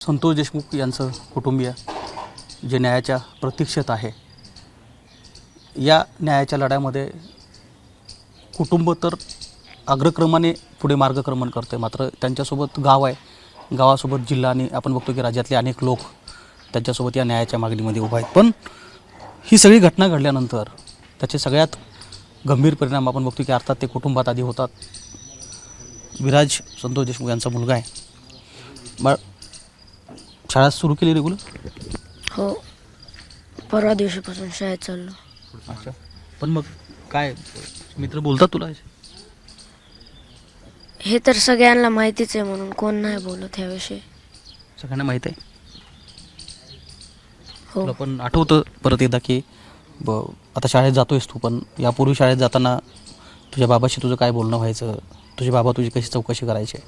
संतोष देशमुख यांचं कुटुंबीय जे न्यायाच्या प्रतीक्षेत आहे, या न्यायाच्या लढ्यामध्ये कुटुंब तर अग्रक्रमाने पुढे मार्गक्रमण करते, मात्र त्यांच्यासोबत गाव आहे, गावासोबत जिल्हा आणि आपण बघतो की राज्यातले अनेक लोक त्यांच्यासोबत या न्यायाच्या मागणीमध्ये उभा आहेत. पण ही सगळी घटना घडल्यानंतर त्याचे सगळ्यात गंभीर परिणाम आपण बघतो की अर्थात ते कुटुंबात आधी होतात. विराज संतोष देशमुख यांचा मुलगा आहे. शाळा सुरू केली रेग्युलर? हो, परवा दिवशीपासून शाळेत चाललो. अच्छा, पण मग काय मित्र बोलतात तुला? हे तर सगळ्यांना माहितीच आहे, म्हणून कोण नाही बोलत ह्याविषयी. सगळ्यांना माहीत आहे. हो, तुला पण आठवतं परत एकदा की आता शाळेत जातोयस तू, पण यापूर्वी शाळेत जाताना तुझ्या बाबाशी तुझं काय बोलणं व्हायचं? तुझे बाबा तुझी कशी चौकशी करायचे?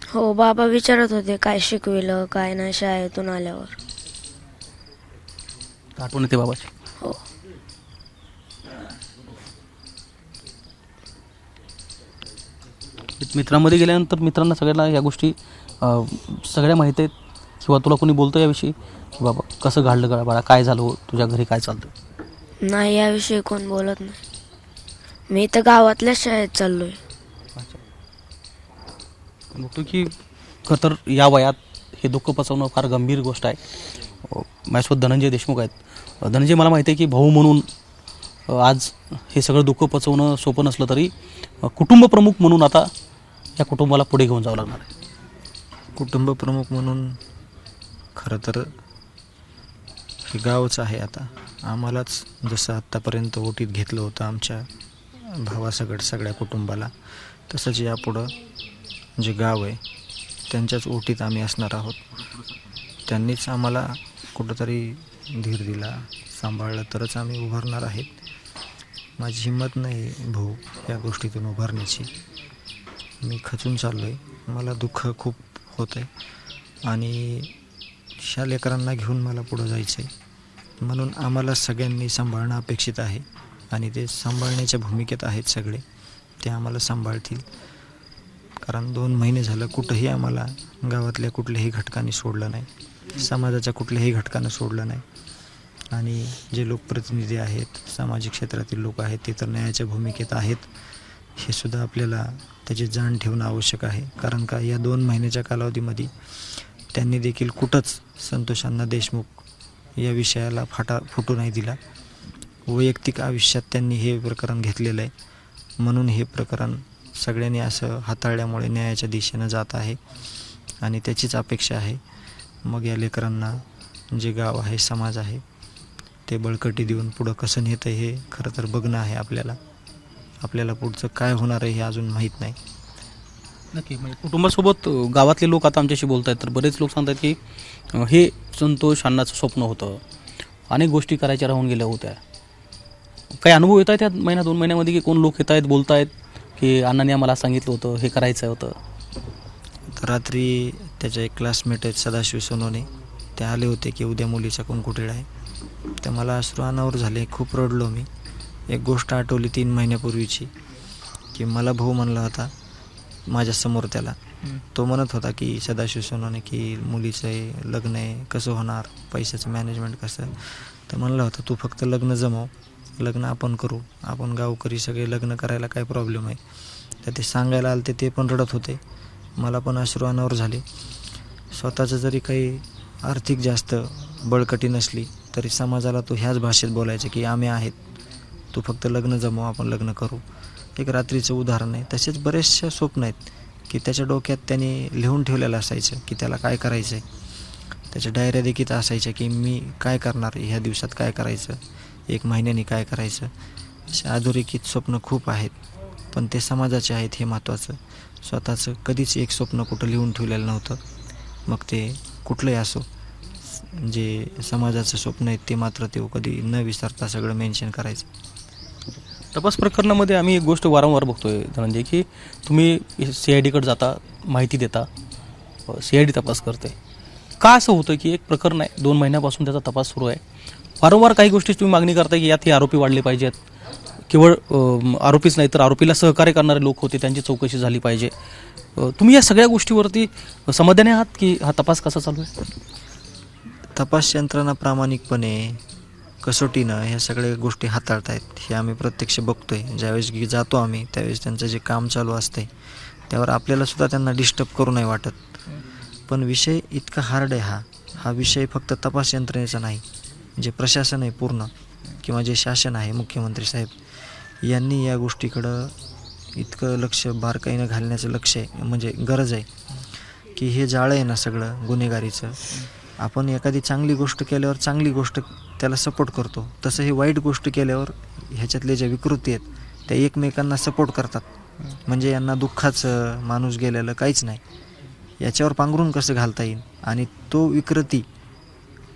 हो, बाबा विचारत होते काय शिकविलं काय नाही शाळेतून आल्यावर. आठवण येते बाबाची? हो, मित्रांमध्ये गेल्यानंतर मित्रांना सगळ्यांना या गोष्टी सगळ्या माहीत आहेत, किंवा तुला कोणी बोलतं याविषयी की बाबा कसं घडलं गळा बाळा, काय झालं, तुझ्या घरी काय चालतं? नाही, याविषयी कोण बोलत नाही. मी तर गावातल्याच शाळेत चाललोय. बघतो की खरं तर या वयात हे दुःख पचवणं फार गंभीर गोष्ट आहे. माझ्यासोबत धनंजय देशमुख आहेत. धनंजय, मला माहिती आहे की भाऊ म्हणून आज हे सगळं दुःख पचवणं सोपं नसलं तरी कुटुंब प्रमुख म्हणून आता या कुटुंबाला पुढे घेऊन जावं लागणार आहे. कुटुंब प्रमुख म्हणून खरं तर हे गावच आहे. आता आम्हालाच जसं आत्तापर्यंत ओटीत घेतलं होतं आमच्या भावासकट सगळ्या कुटुंबाला, तसंच यापुढं जे गाव आहे त्यांच्याच ओटीत आम्ही असणार आहोत. त्यांनीच आम्हाला कुठंतरी धीर दिला, सांभाळलं तरच आम्ही उभारणार आहेत. माझी हिंमत नाही भाऊ या गोष्टीतून उभारण्याची. मी खचून चाललो आहे, मला दुःख खूप होतं आहे आणि ह्या लेकरांना घेऊन मला पुढं जायचं आहे. म्हणून आम्हाला सगळ्यांनी सांभाळणं अपेक्षित आहे आणि ते सांभाळण्याच्या भूमिकेत आहेत सगळे. ते आम्हाला सांभाळतील, कारण 2 महिने झालं कुठंही आम्हाला गावातल्या कुठल्याही घटकांनी सोडलं नाही, समाजाच्या कुठल्याही घटकानं सोडलं नाही. आणि जे लोकप्रतिनिधी आहेत, सामाजिक क्षेत्रातील लोक आहेत, ते तर न्यायाच्या भूमिकेत आहेत. हे सुद्धा आपल्याला त्याची जाण ठेवणं आवश्यक आहे, कारण का या 2 महिन्याच्या कालावधीमध्ये त्यांनी देखील कुठंच संतोषांना देशमुख या विषयाला फुटू नाही दिला. वैयक्तिक आयुष्यात त्यांनी हे प्रकरण घेतलेलं आहे, म्हणून हे प्रकरण सगळ्यांनी असं हाताळल्यामुळे न्यायाच्या दिशेनं जात आहे आणि त्याचीच अपेक्षा आहे. मग या लेकरांना जे गाव आहे, समाज आहे, ते बळकटी देऊन पुढं कसं नेतं हे खरं तर बघणं आहे आपल्याला पुढचं काय होणार आहे हे अजून माहीत नाही. नक्की, म्हणजे कुटुंबासोबत गावातले लोक आता आमच्याशी बोलत आहेत, तर बरेच लोक सांगतात की हे संतोष अण्णाचं स्वप्न होतं, अनेक गोष्टी करायच्या राहून गेल्या होत्या. काही अनुभव येत आहेत या 1-2 महिन्यामध्ये की कोण लोक येत आहेत, बोलत आहेत की अण्णांनी आम्हाला सांगितलं होतं हे करायचं होतं? तर रात्री त्याचे एक क्लासमेट आहेत सदाशिव सोनवणे, ते आले होते की उद्या मुलीचा कुंकुटिळा आहे. तर मला अश्रू अनावर झाले, खूप रडलो मी. एक गोष्ट आठवली 3 महिन्यापूर्वीची, की मला भाऊ म्हणला होता माझ्यासमोर, त्याला तो म्हणत होता की सदाशिव सोनवणे की मुलीचं लग्न आहे, कसं होणार, पैशाचं मॅनेजमेंट कसं. तर म्हणलं होतं तू फक्त लग्न जमव, लग्न आपण करू, आपण गावकरी सगळे लग्न करायला काय प्रॉब्लेम आहे. तर ते सांगायला आले ते पण रडत होते. मला पण अश्रू अनावर झाले. स्वतःचं जरी काही आर्थिक जास्त बळकटी नसली तरी समाजाला तो ह्याच भाषेत बोलायचं की आम्ही आहेत, तू फक्त लग्न जमव, आपण लग्न करू. एक रात्रीचं उदाहरण आहे. तसेच बरेचसे स्वप्न आहेत की त्याच्या डोक्यात त्याने लिहून ठेवलेलं असायचं की त्याला काय करायचं आहे. त्याच्या डायऱ्या देखील असायच्या की मी काय करणार, ह्या दिवसात काय करायचं, 1 महिन्याने काय करायचं. असे अधोरेखित स्वप्न खूप आहेत, पण ते समाजाचे आहेत हे महत्त्वाचं. स्वतःचं कधीच एक स्वप्न कुठं लिहून ठेवलेलं नव्हतं. मग ते कुठलंही असो, जे समाजाचं स्वप्न आहे ते मात्र ते कधी न विसरता सगळं मेन्शन करायचं. तपास प्रकरणामध्ये आम्ही एक गोष्ट वारंवार बघतोय धनंजय, की तुम्ही CIDकडे जाता, माहिती देता, CID तपास करते. का असं होतं की एक प्रकरण आहे, 2 महिन्यापासून त्याचा तपास सुरू आहे, वारंवार काही गोष्टी तुम्ही मागणी करताय की यात हे आरोपी वाढले पाहिजेत, केवळ आरोपीच नाही तर आरोपीला सहकार्य करणारे लोक होते त्यांची चौकशी झाली पाहिजे, तुम्ही या सगळ्या गोष्टीवरती समाधानी आहात की हा तपास कसा चालू आहे? तपास यंत्रणा प्रामाणिकपणे कसोटीनं ह्या सगळ्या गोष्टी हाताळतायत हे आम्ही प्रत्यक्ष बघतोय. ज्यावेळेस की जातो आम्ही त्यावेळेस त्यांचं जे काम चालू असते त्यावर आपल्यालासुद्धा त्यांना डिस्टर्ब करू नाही वाटत. पण विषय इतका हार्ड आहे हा विषय फक्त तपास यंत्रणेचा नाही. जे प्रशासन आहे पूर्ण किंवा जे शासन आहे, मुख्यमंत्री साहेब यांनी या गोष्टीकडं इतकं लक्ष बारकाईनं घालण्याचं लक्ष आहे, म्हणजे गरज आहे की हे जाळं आहे ना सगळं गुन्हेगारीचं. आपण एखादी चांगली गोष्ट केल्यावर चांगली गोष्ट त्याला सपोर्ट करतो, तसं हे वाईट गोष्ट केल्यावर ह्याच्यातले ज्या विकृती आहेत त्या एकमेकांना सपोर्ट करतात. म्हणजे यांना दुःखाचं, माणूस गेलेलं काहीच नाही, याच्यावर पांघरून कसं घालता येईल आणि तो विकृती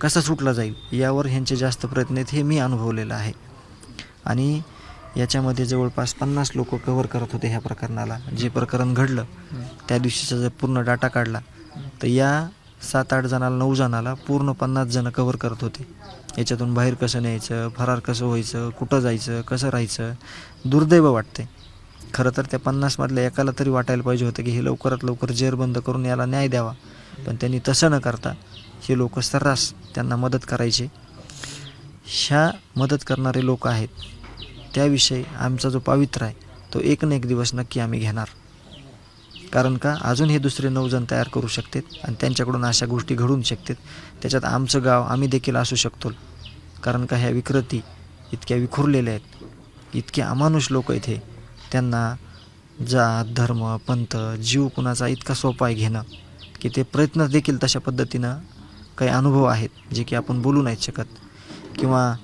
कसा सुटला जाईल यावर ह्यांचे जास्त प्रयत्न आहेत, हे मी अनुभवलेलं आहे. आणि याच्यामध्ये जवळपास 50 लोक कव्हर करत होते ह्या प्रकरणाला. जे प्रकरण घडलं त्या दिवशीचा जर पूर्ण डाटा काढला तर या 7-8 जणाला 9 जणाला पूर्ण 50 जणं कव्हर करत होते. याच्यातून बाहेर कसं न्यायचं, फरार कसं व्हायचं, कुठं जायचं, कसं राहायचं. दुर्दैव वाटते खरं तर त्या 50मधल्या एकाला तरी वाटायला पाहिजे होतं की हे लवकरात लवकर जेर बंद करून याला न्याय द्यावा. पण त्यांनी तसं न करता हे लोक सर्रास त्यांना मदत करायचे. ह्या मदत करणारे लोक आहेत त्याविषयी आमचा जो पावित्र्य आहे तो एक ना एक दिवस नक्की आम्ही घेणार. कारण का अजून हे दुसरे 9 जण तयार करू शकतात आणि त्यांच्याकडून अशा गोष्टी घडून शकतात. त्याच्यात आमचं गाव आम्ही देखील असू शकतो. कारण का ह्या विकृती इतक्या विखुरलेल्या आहेत, इतके अमानुष लोक आहेत हे. त्यांना जात, धर्म, पंथ, जीव कुणाचा इतका सोपा आहे घेणं की ते प्रयत्न देखील तशा पद्धतीनं काही अनुभव आहेत जे की आपण बोलू नाहीत शकत. किंवा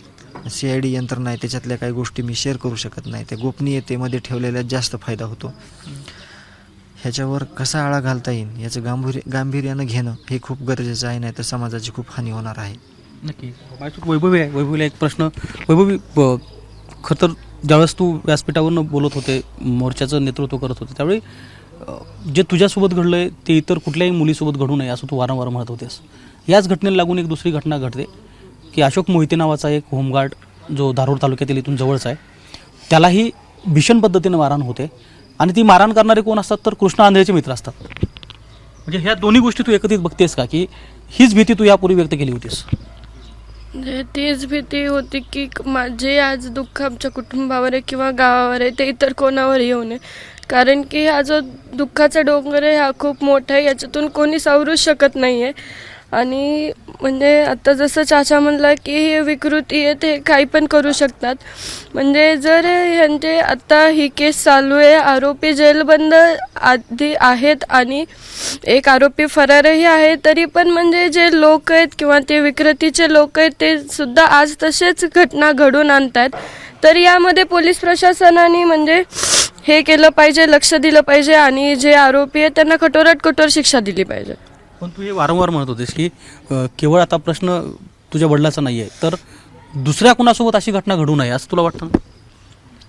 CID यंत्रणा आहे त्याच्यातल्या काही गोष्टी मी शेअर करू शकत नाही. त्या गोपनीयतेमध्ये ठेवलेल्यात जास्त फायदा होतो. ह्याच्यावर कसा आळा घालता येईल याचं गांभीर्यानं घेणं हे खूप गरजेचं आहे, नाही तर समाजाची खूप हानी होणार आहे. नक्की. माझ्यासोबत वैभवी आहे. वैभवीला एक प्रश्न. वैभवी, खरं तर ज्यावेळेस तू व्यासपीठावरून बोलत होते, मोर्चाचं नेतृत्व करत होते, त्यावेळी जे तुझ्यासोबत घडलं आहे ते इतर कुठल्याही मुलीसोबत घडू नये असं तू वारंवार म्हणत होतेस. याच घटनेला लागून एक दुसरी घटना घडते की अशोक मोहिते नावाचा एक होमगार्ड जो धारूर तालुक्यातील इथून जवळचा आहे त्यालाही भीषण पद्धतीनं मारहाण होते आणि ती मारहाण करणारे कोण असतात तर कृष्णा आंधळेचे मित्र असतात. म्हणजे ह्या दोन्ही गोष्टी तू एकत्रित बघतेस का की हीच भीती तू यापूर्वी व्यक्त केली होतीस? तीच भीती होती की माझे आज दुःख आमच्या कुटुंबावर आहे किंवा गावावर आहे ते इतर कोणावर येऊ नये. कारण की हा जो दुःखाचा डोंगर आहे हा खूप मोठा आहे, याच्यातून कोणी सावरूच शकत नाही आहे. आणि म्हणजे आता जसं चाचा म्हणला की हे विकृती आहे ते काही पण करू शकतात. म्हणजे जर ह्यांचे आता ही केस चालू आहे, आरोपी जेलबंद आधी आहेत आणि एक आरोपी फरारही आहे, तरी पण म्हणजे जे लोक आहेत किंवा ते विकृतीचे लोक आहेत ते सुद्धा आज तसेच घटना घडून आणतात. तर यामध्ये पोलीस प्रशासनाने म्हणजे हे केलं पाहिजे, लक्ष दिलं पाहिजे आणि जे आरोपी आहेत त्यांना कठोरात कठोर शिक्षा दिली पाहिजे. पण तू हे वारंवार म्हणत होतेस की केवळ आता प्रश्न तुझ्या वडिलाचा नाही आहे तर दुसऱ्या कुणासोबत अशी घटना घडू नये असं तुला वाटतं?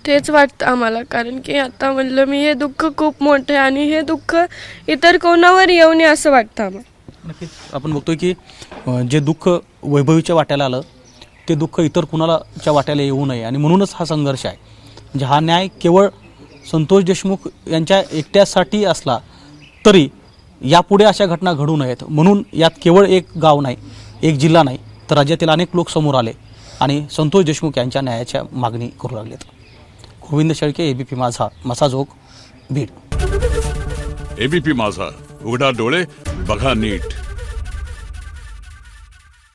तेच वाटतं आम्हाला. कारण की आता म्हणलं मी हे दुःख खूप मोठं आहे आणि हे दुःख इतर कोणावर येऊ नये असं वाटतं आम्हाला. नक्कीच आपण बघतोय की जे दुःख वैभवीच्या वाट्याला आलं ते दुःख इतर कुणालाच्या वाट्याला येऊ नये आणि म्हणूनच हा संघर्ष आहे. म्हणजे हा न्याय केवळ संतोष देशमुख यांच्या एकट्यासाठी असला तरी यापुढे अशा घटना घडू नयेत म्हणून यात केवळ एक गाव नाही, एक जिल्हा नाही तर राज्यातील अनेक लोक समोर आले आणि संतोष देशमुख यांच्या न्यायाच्या मागणी करू लागलेत. गोविंद शेळके, ABP माझा, मसाजोग, बीड. ABP माझा, उघडा डोळे बघा नीट.